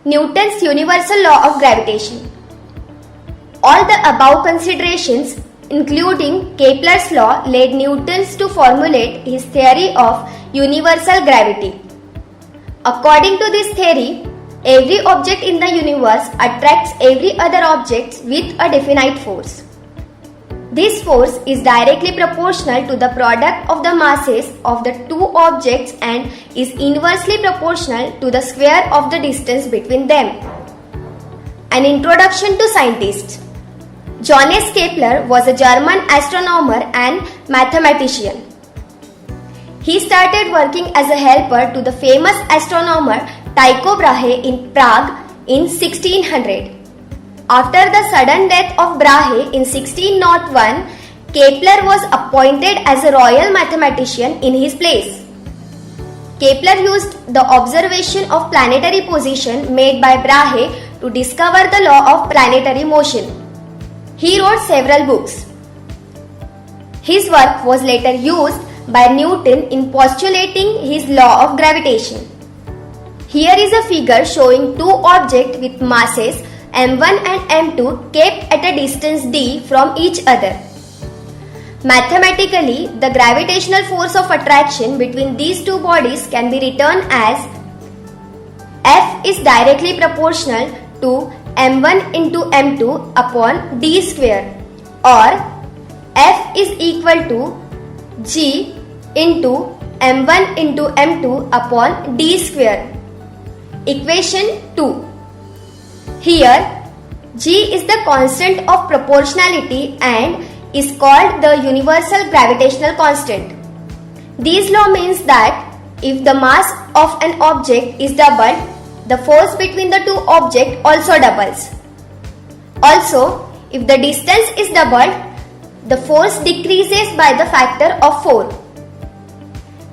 Newton's universal law of gravitation. All the above considerations, including Kepler's law, led Newton to formulate his theory of universal gravity. According to this theory, every object in the universe attracts every other object with a definite force. This force is directly proportional to the product of the masses of the two objects and is inversely proportional to the square of the distance between them. An introduction to scientists. Johannes Kepler was a German astronomer and mathematician. He started working as a helper to the famous astronomer Tycho Brahe in Prague in 1600. After the sudden death of Brahe in 1601, Kepler was appointed as a royal mathematician in his place. Kepler used the observation of planetary position made by Brahe to discover the law of planetary motion. He wrote several books. His work was later used by Newton in postulating his law of gravitation. Here is a figure showing two objects with masses m1 and m2 kept at a distance d from each other. Mathematically, the gravitational force of attraction between these two bodies can be written as F is directly proportional to m1 into m2 upon d square, or F is equal to g into m1 into m2 upon d square. Equation 2. Here, g is the constant of proportionality and is called the universal gravitational constant. This law means that if the mass of an object is doubled, the force between the two objects also doubles. Also, if the distance is doubled, the force decreases by the factor of 4.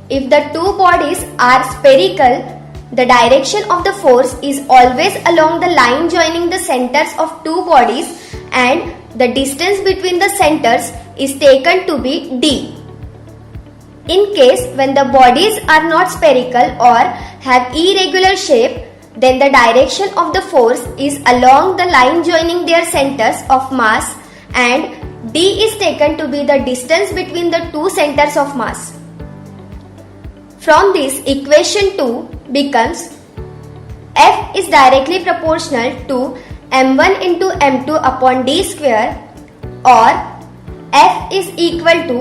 If the two bodies are spherical, the direction of the force is always along the line joining the centers of two bodies, and the distance between the centers is taken to be d. In case when the bodies are not spherical or have irregular shape, then the direction of the force is along the line joining their centers of mass, and d is taken to be the distance between the two centers of mass. From this, equation 2 becomes F is directly proportional to m1 into m2 upon d square, or F is equal to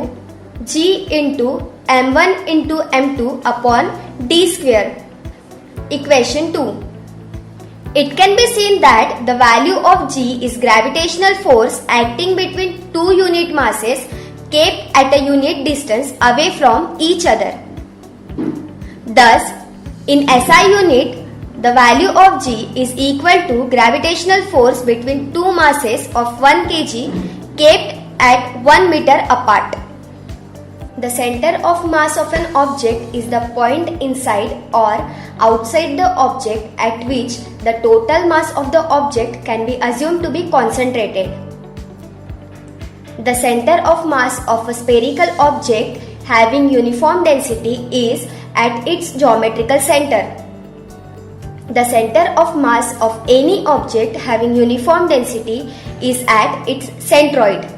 g into m1 into m2 upon d square. Equation 2. It can be seen that the value of g is gravitational force acting between two unit masses kept at a unit distance away from each other. Thus, in SI unit, the value of g is equal to gravitational force between two masses of 1 kg kept at 1 meter apart. The center of mass of an object is the point inside or outside the object at which the total mass of the object can be assumed to be concentrated. The center of mass of a spherical object having uniform density is at its geometrical center. The center of mass of any object having uniform density is at its centroid.